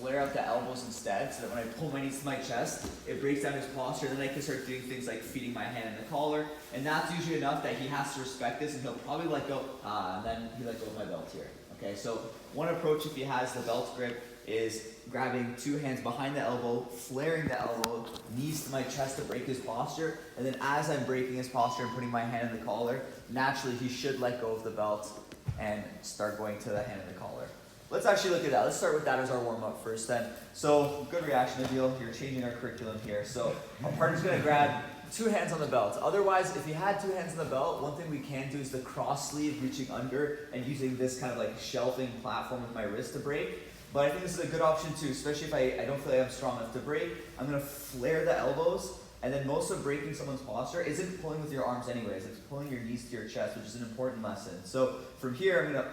flare out the elbows instead, so that when I pull my knees to my chest, it breaks down his posture, and then I can start doing things like feeding my hand in the collar, and that's usually enough that he has to respect this, and he'll probably let go, and then he let go of my belt here. Okay, so one approach if he has the belt grip is grabbing two hands behind the elbow, flaring the elbow, knees to my chest to break his posture, and then as I'm breaking his posture and putting my hand in the collar, naturally he should let go of the belt and start going to the hand in the collar. Let's actually look at that. Let's start with that as our warm-up first then. So, good reaction, Adil. You're changing our curriculum here. So, our partner's going to grab two hands on the belt. Otherwise, if you had two hands on the belt, one thing we can do is the cross sleeve, reaching under and using this kind of like shelving platform with my wrist to break. But I think this is a good option too, especially if I don't feel like I'm strong enough to break. I'm going to flare the elbows, and then most of breaking someone's posture isn't pulling with your arms anyways. It's pulling your knees to your chest, which is an important lesson. So, from here, I'm going to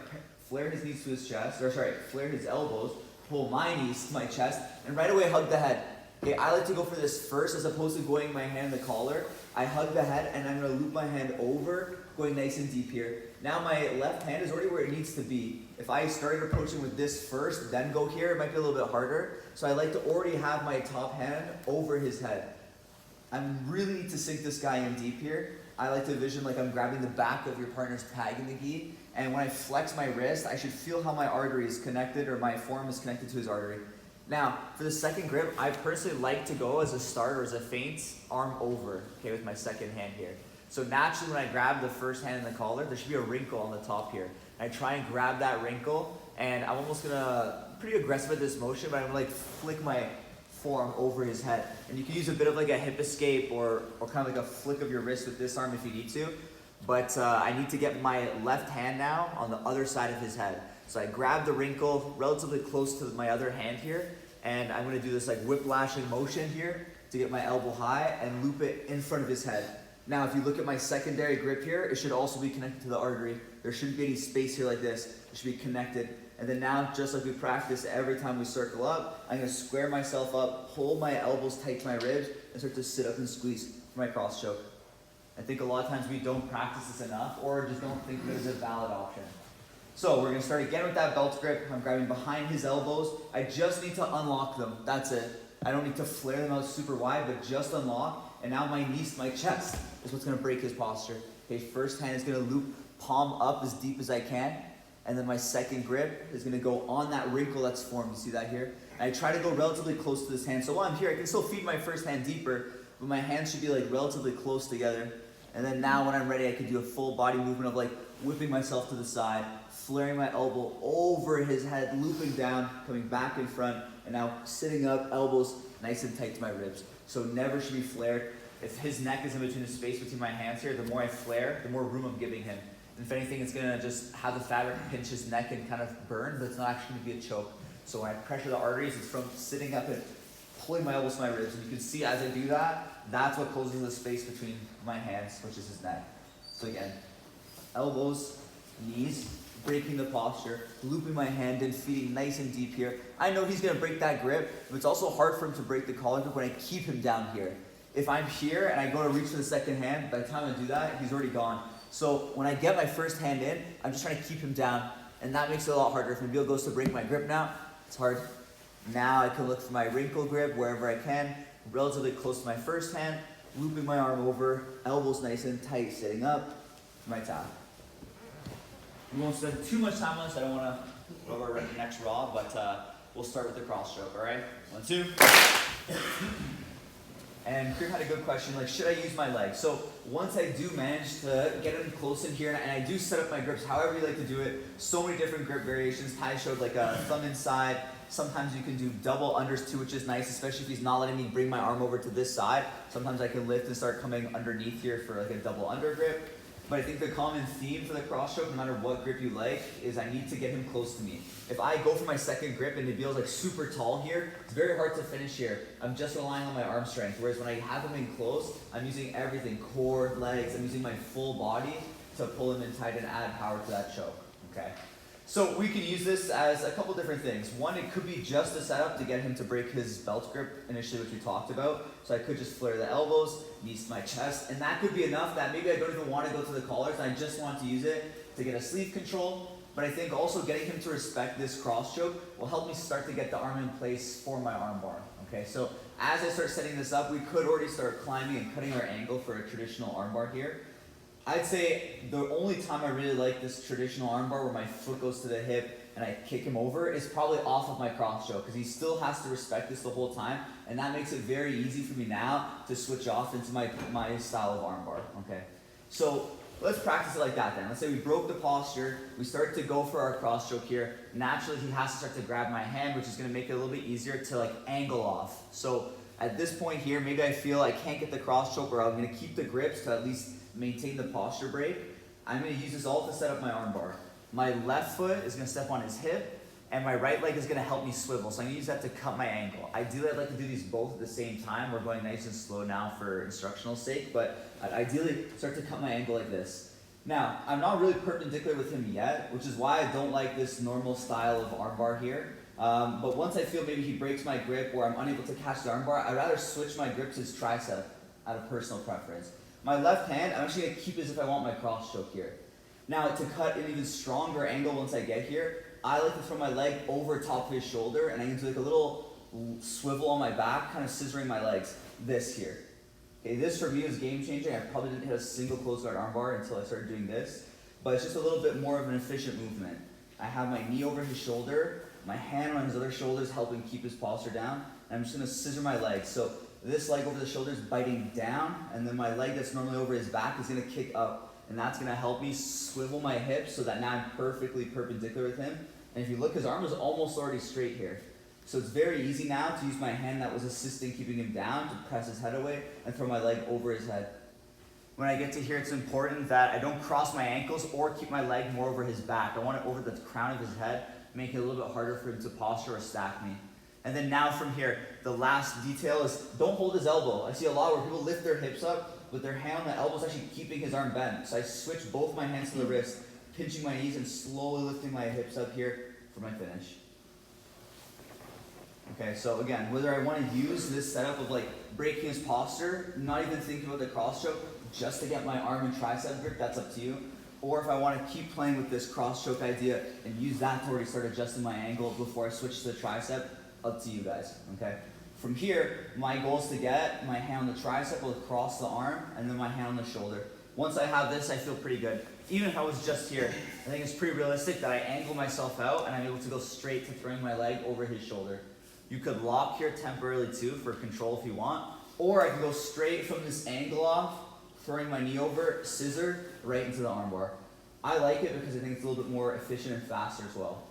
flare his knees to his chest, flare his elbows, pull my knees to my chest, and right away hug the head. Okay, I like to go for this first as opposed to going my hand in the collar. I hug the head and I'm going to loop my hand over, going nice and deep here. Now my left hand is already where it needs to be. If I started approaching with this first, then go here, it might be a little bit harder. So I like to already have my top hand over his head. I really need to sink this guy in deep here. I like to envision like I'm grabbing the back of your partner's pag in the gi. And when I flex my wrist, I should feel how my artery is connected or my forearm is connected to his artery. Now, for the second grip, I personally like to go as a start or as a feint, arm over, okay, with my second hand here. So naturally, when I grab the first hand in the collar, there should be a wrinkle on the top here. I try and grab that wrinkle, and I'm almost gonna, pretty aggressive at this motion, but I'm gonna like flick my forearm over his head. And you can use a bit of like a hip escape or kind of like a flick of your wrist with this arm if you need to. But I need to get my left hand now on the other side of his head. So I grab the wrinkle relatively close to my other hand here, and I'm going to do this like whiplashing motion here to get my elbow high and loop it in front of his head. Now if you look at my secondary grip here, it should also be connected to the artery. There shouldn't be any space here like this. It should be connected. And then now, just like we practice every time we circle up, I'm going to square myself up, hold my elbows tight to my ribs, and start to sit up and squeeze for my cross choke. I think a lot of times we don't practice this enough or just don't think there's a valid option. So we're going to start again with that belt grip. I'm grabbing behind his elbows. I just need to unlock them. That's it. I don't need to flare them out super wide, but just unlock. And now my knees to my chest is what's going to break his posture. Okay, first hand is going to loop palm up as deep as I can. And then my second grip is going to go on that wrinkle that's formed. You see that here? And I try to go relatively close to this hand. So while I'm here, I can still feed my first hand deeper, but my hands should be like relatively close together. And then now when I'm ready, I can do a full body movement of like whipping myself to the side, flaring my elbow over his head, looping down, coming back in front, and now sitting up, elbows nice and tight to my ribs. So never should be flared. If his neck is in between the space between my hands here, the more I flare, the more room I'm giving him. And if anything, it's gonna just have the fabric pinch his neck and kind of burn, but it's not actually gonna be a choke. So when I pressure the arteries, it's from sitting up and pulling my elbows to my ribs. And you can see as I do that, that's what closes the space between my hands, which is his neck. So again, elbows, knees, breaking the posture, looping my hand in, feeding nice and deep here. I know he's gonna break that grip, but it's also hard for him to break the collar grip when I keep him down here. If I'm here and I go to reach for the second hand, by the time I do that, he's already gone. So when I get my first hand in, I'm just trying to keep him down, and that makes it a lot harder. If Nabil goes to break my grip now, it's hard. Now I can look for my wrinkle grip wherever I can, relatively close to my first hand, looping my arm over, elbows nice and tight, sitting up, my tap. We won't spend too much time on this. I don't want to rub our necks raw, but we'll start with the cross stroke, all right? 1, 2. And Kier had a good question, like, should I use my legs? So once I do manage to get him close in here, and I do set up my grips however you like to do it, so many different grip variations. Ty showed like a thumb inside. Sometimes you can do double unders too, which is nice, especially if he's not letting me bring my arm over to this side. Sometimes I can lift and start coming underneath here for like a double under grip. But I think the common theme for the cross stroke, no matter what grip you like, is I need to get him close to me. If I go for my second grip and Nabil's like super tall here, it's very hard to finish here. I'm just relying on my arm strength. Whereas when I have him in close, I'm using everything, core, legs, I'm using my full body to pull him in tight and add power to that choke, okay? So we can use this as a couple different things. One, it could be just a setup to get him to break his belt grip initially, which we talked about. So I could just flare the elbows, knees to my chest, and that could be enough that maybe I don't even want to go to the collars and I just want to use it to get a sleeve control, but I think also getting him to respect this cross choke will help me start to get the arm in place for my arm bar. Okay, so as I start setting this up, we could already start climbing and cutting our angle for a traditional arm bar here. I'd say the only time I really like this traditional arm bar where my foot goes to the hip and I kick him over is probably off of my cross choke, because he still has to respect this the whole time, and that makes it very easy for me now to switch off into my style of arm bar. Okay, so let's practice it like that then. Let's say we broke the posture, we start to go for our cross choke here. Naturally, he has to start to grab my hand, which is going to make it a little bit easier to like angle off. So at this point here, maybe I feel I can't get the cross choke, or I'm going to keep the grips to at least maintain the posture break. I'm going to use this all to set up my arm bar. My left foot is going to step on his hip, and my right leg is going to help me swivel. So I'm going to use that to cut my angle. Ideally, I'd like to do these both at the same time. We're going nice and slow now for instructional sake, but I'd ideally start to cut my angle like this. Now, I'm not really perpendicular with him yet, which is why I don't like this normal style of arm bar here. But once I feel maybe he breaks my grip or I'm unable to catch the arm bar, I'd rather switch my grip to his tricep out of personal preference. My left hand, I'm actually going to keep as if I want my cross choke here. Now, to cut an even stronger angle once I get here, I like to throw my leg over top of his shoulder, and I can do like a little swivel on my back, kind of scissoring my legs, this here. Okay, this for me is game changing. I probably didn't hit a single close guard arm bar until I started doing this, but it's just a little bit more of an efficient movement. I have my knee over his shoulder, my hand on his other shoulder is helping keep his posture down, and I'm just going to scissor my legs. So this leg over the shoulder is biting down, and then my leg that's normally over his back is going to kick up. And that's going to help me swivel my hips so that now I'm perfectly perpendicular with him. And if you look, his arm is almost already straight here. So it's very easy now to use my hand that was assisting keeping him down to press his head away and throw my leg over his head. When I get to here, it's important that I don't cross my ankles or keep my leg more over his back. I want it over the crown of his head, make it a little bit harder for him to posture or stack me. And then now from here, the last detail is don't hold his elbow. I see a lot where people lift their hips up, with their hand on the elbow is actually keeping his arm bent. So I switch both my hands to the wrist, pinching my knees and slowly lifting my hips up here for my finish. Okay, so again, whether I want to use this setup of like breaking his posture, not even thinking about the cross choke, just to get my arm and tricep grip, that's up to you. Or if I want to keep playing with this cross choke idea and use that to already start adjusting my angle before I switch to the tricep, up to you guys, okay? From here, my goal is to get my hand on the tricep across the arm and then my hand on the shoulder. Once I have this, I feel pretty good. Even if I was just here, I think it's pretty realistic that I angle myself out and I'm able to go straight to throwing my leg over his shoulder. You could lock here temporarily too for control if you want, or I can go straight from this angle off, throwing my knee over, scissor, right into the arm bar. I like it because I think it's a little bit more efficient and faster as well.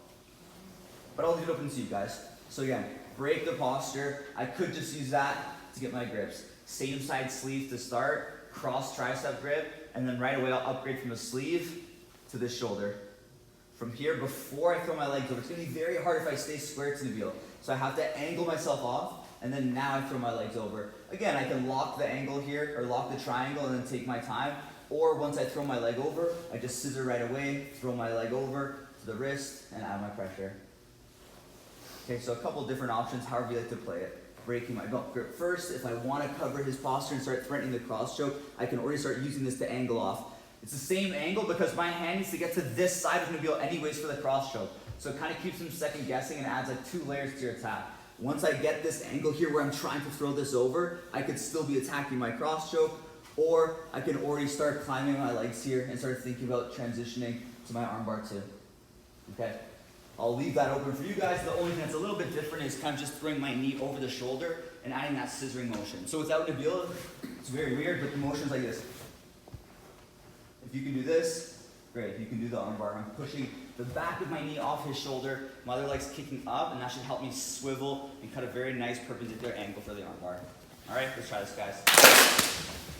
But I'll leave it open to you guys. So again, break the posture. I could just use that to get my grips. Same side sleeve to start, cross tricep grip, and then right away I'll upgrade from the sleeve to the shoulder. From here, before I throw my legs over, it's going to be very hard if I stay square to Nabil. So I have to angle myself off, and then now I throw my legs over. Again, I can lock the angle here, or lock the triangle and then take my time. Or once I throw my leg over, I just scissor right away, throw my leg over to the wrist, and add my pressure. Okay, so a couple different options, however you like to play it. Breaking my belt grip first. If I want to cover his posture and start threatening the cross choke, I can already start using this to angle off. It's the same angle because my hand needs to get to this side of Nabil anyways for the cross choke. So it kind of keeps him second guessing and adds like 2 layers to your attack. Once I get this angle here where I'm trying to throw this over, I could still be attacking my cross choke, or I can already start climbing my legs here and start thinking about transitioning to my armbar too. Okay? I'll leave that open for you guys. The only thing that's a little bit different is kind of just throwing my knee over the shoulder and adding that scissoring motion. So without Nabil, it's very weird, but the motion's like this. If you can do this, great. You can do the armbar. I'm pushing the back of my knee off his shoulder. My other leg's kicking up, and that should help me swivel and cut a very nice perpendicular angle for the armbar. All right, let's try this, guys.